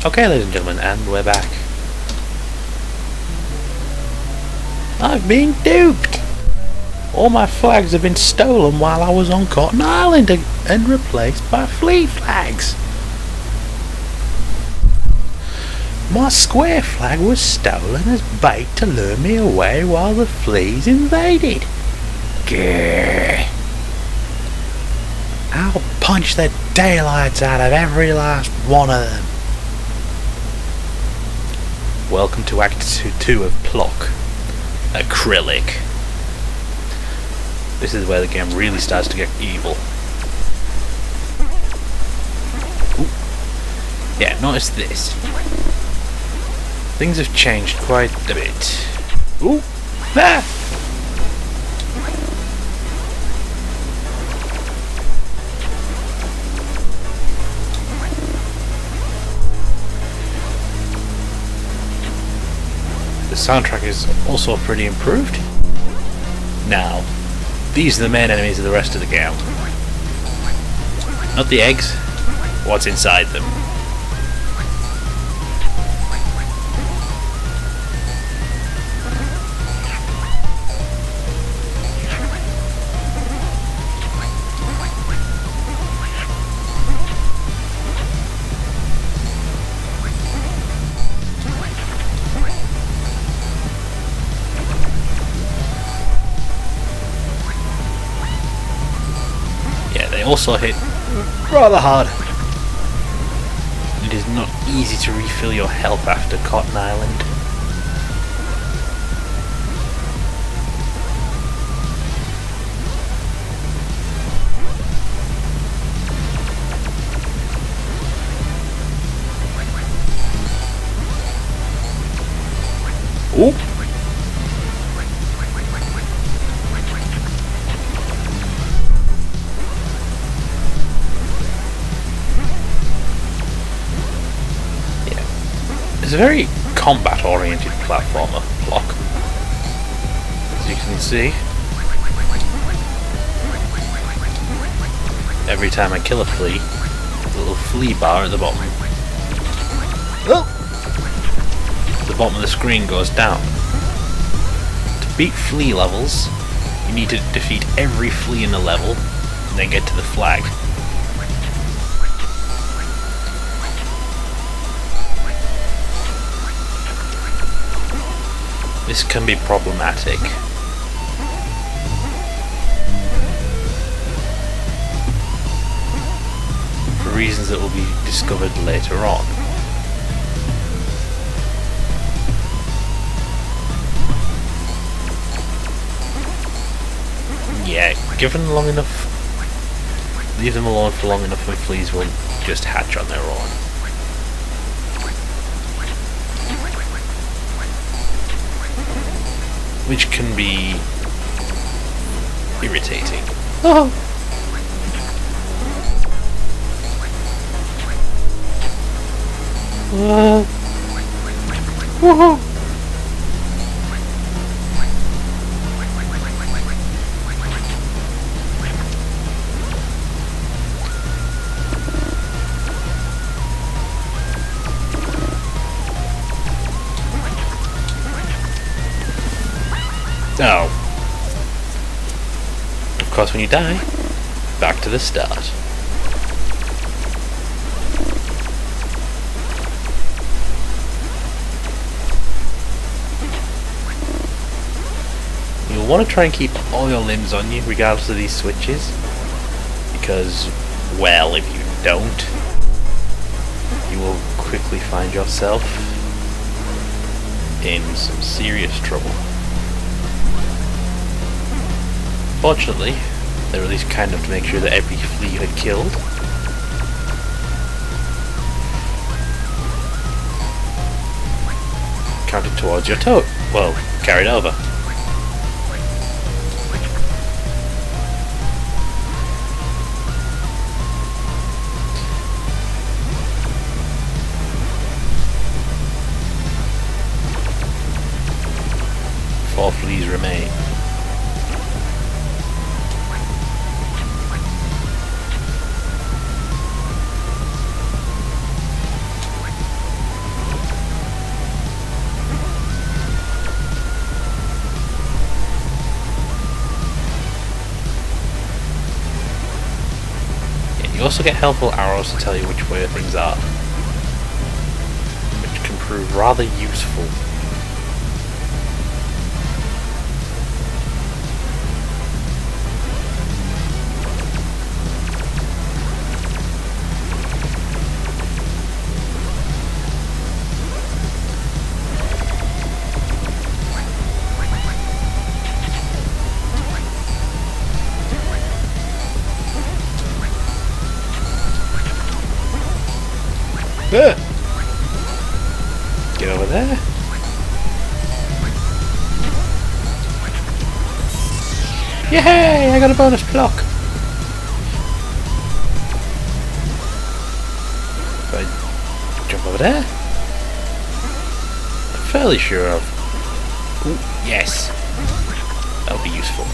Okay, ladies and gentlemen, and we're back. I've been duped! All my flags have been stolen while I was on Cotton Island and replaced by flea flags. My square flag was stolen as bait to lure me away while the fleas invaded. Grrr. I'll punch the daylights out of every last one of them. Welcome to Act 2 of Plok, Akrillic. This is where the game really starts to get evil. Ooh. Yeah, notice this. Things have changed quite a bit. Ooh! Ah! The soundtrack is also pretty improved. Now, these are the main enemies of the rest of the game. Not the eggs, what's inside them. Also hit rather hard. It is not easy to refill your health after Cotton Island. Ooh. It's a very combat-oriented platformer, Plok. As you can see, every time I kill a flea, the little flea bar at the bottom, the bottom of the screen goes down. To beat flea levels, you need to defeat every flea in the level, and then get to the flag. This can be problematic. For reasons that will be discovered later on. Yeah, given long enough, leave them alone for long enough and fleas will just hatch on their own. Which can be irritating. Oh. Whoa. Oh. Of course, when you die, back to the start. You'll want to try and keep all your limbs on you, regardless of these switches. Because, well, if you don't, you will quickly find yourself in some serious trouble. Fortunately, they released kind enough to make sure that every flea you had killed counted towards your toe. Well, carried over. Four fleas remain. also get helpful arrows to tell you which way things are, which can prove rather useful. Get over there. Yay! I got a bonus Plok. If I jump over there, I'm fairly sure of. Ooh, yes, that'll be useful.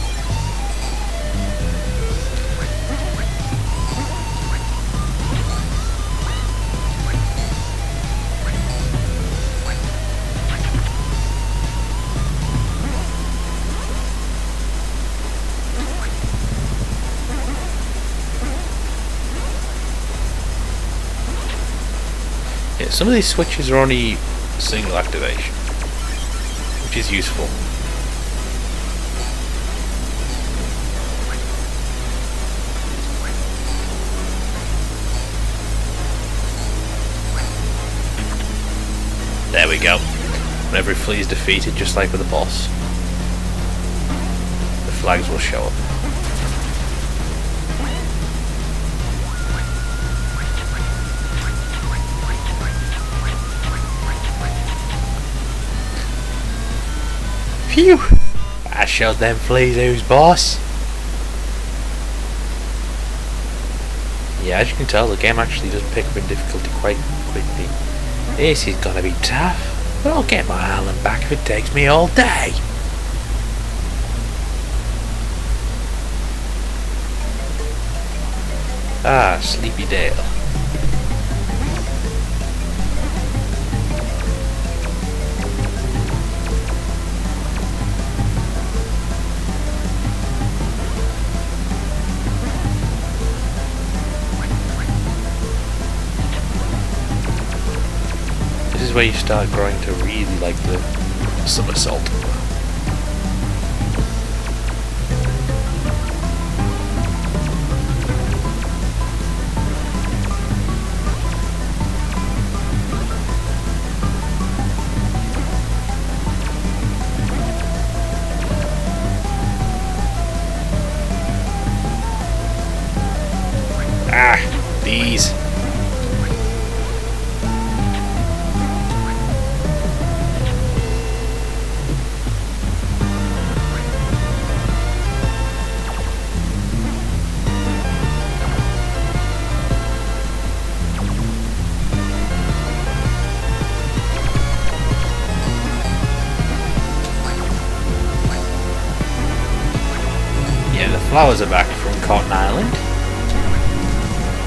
Yeah, some of these switches are only single activation, which is useful. There we go. Whenever a flea is defeated, just like with the boss, the flags will show up. Phew! I showed them fleas who's boss. Yeah, as you can tell, the game actually does pick up in difficulty quite quickly. This is gonna be tough, but I'll get my island back if it takes me all day. Ah, Sleepy Dale. This is where you start growing to really like the somersault. Ah, these. Yeah, the flowers are back from Cotton Island.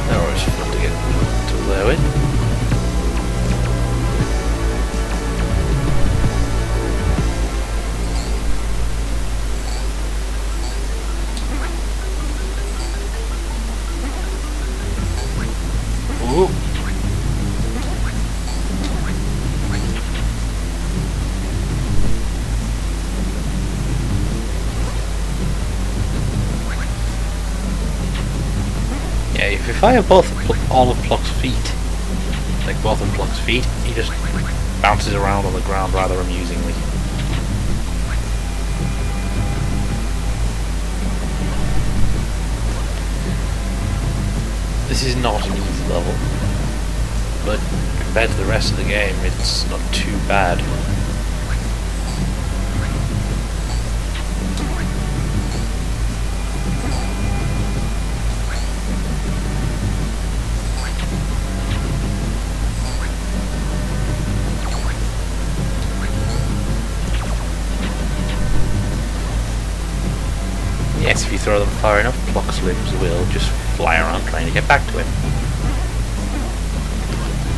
They're always fun to get to there with. Ooh. Yeah, if you fire all of Plok's feet, like both of Plok's feet, he just bounces around on the ground rather amusingly. This is not an easy level, but compared to the rest of the game, it's not too bad. Yes, if you throw them far enough, Plok's limbs will just fly around trying to get back to him.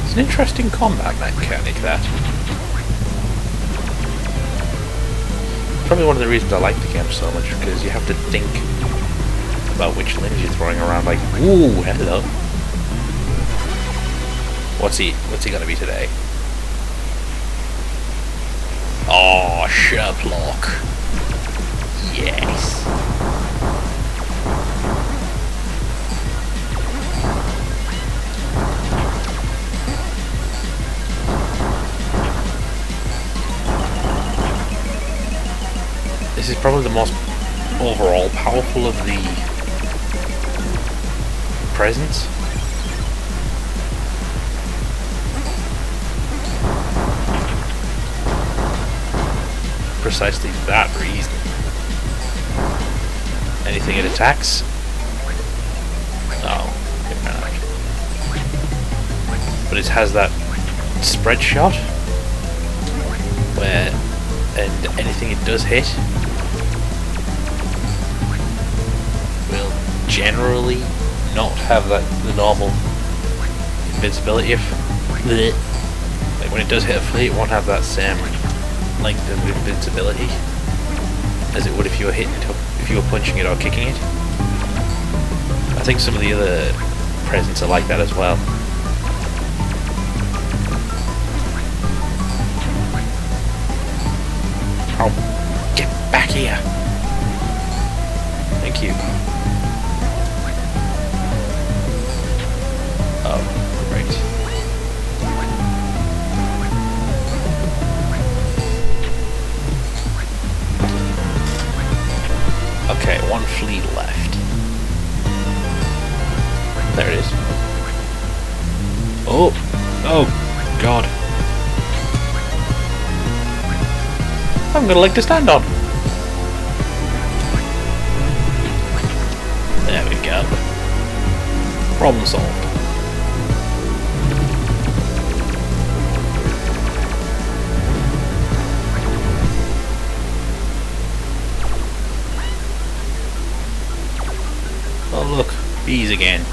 It's an interesting combat mechanic, that. Probably one of the reasons I like the game so much, because you have to think about which limbs you're throwing around. Like, ooh, hello. What's he gonna be today? Oh, sure, Plok. Yes. This is probably the most overall powerful of the presents. Precisely that reason. Anything it attacks? Oh, but it has that spread shot where, and anything it does hit will generally not have the normal invincibility of like when it does hit a flea, it won't have that same length of invincibility as it would if you were punching it or kicking it. I think some of the other presents are like that as well. Oh, get back here! Thank you. Oh, great. Okay, one flea left. There it is. Oh! Oh, God. I'm gonna leg to stand on. There we go. Problem solved. Oh look, bees again.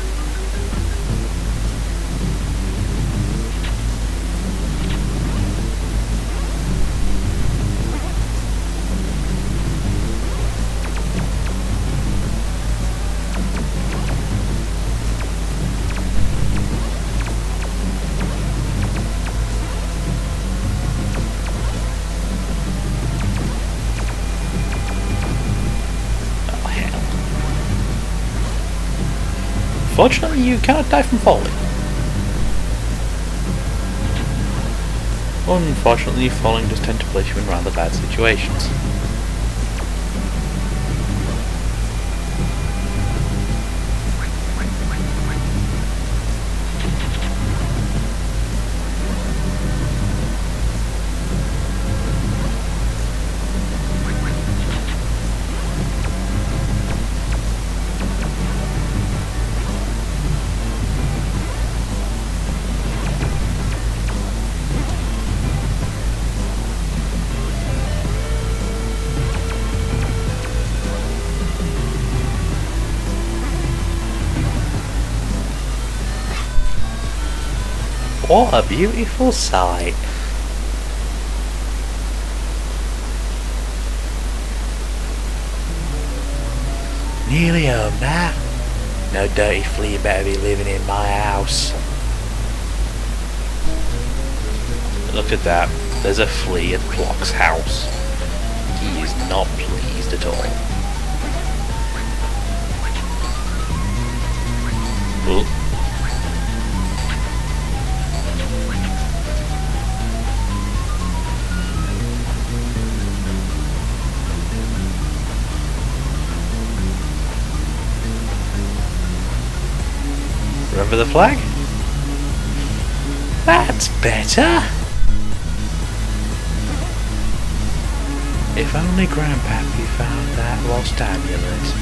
Fortunately, you cannot die from falling. Unfortunately, falling does tend to place you in rather bad situations. What a beautiful sight. Nearly home now. No dirty flea better be living in my house. Look at that. There's a flea at Plok's house. He is not pleased at all. Oh. Remember the flag? That's better! If only Grandpappy found that lost amulet.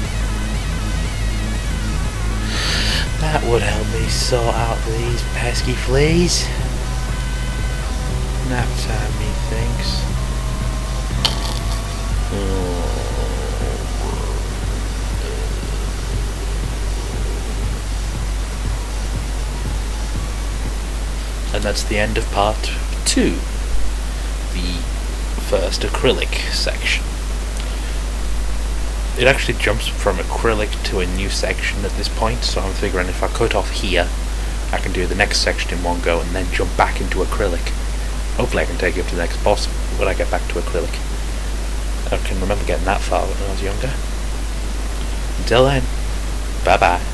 That would help me sort out these pesky fleas. Nap time, methinks. And that's the end of part 2, the first Akrillic section. it actually jumps from acrylic to a new section at this point, so I'm figuring if I cut off here, I can do the next section in one go and then jump back into acrylic. Hopefully I can take it up to the next boss when I get back to acrylic. I can remember getting that far when I was younger. Until then, bye bye.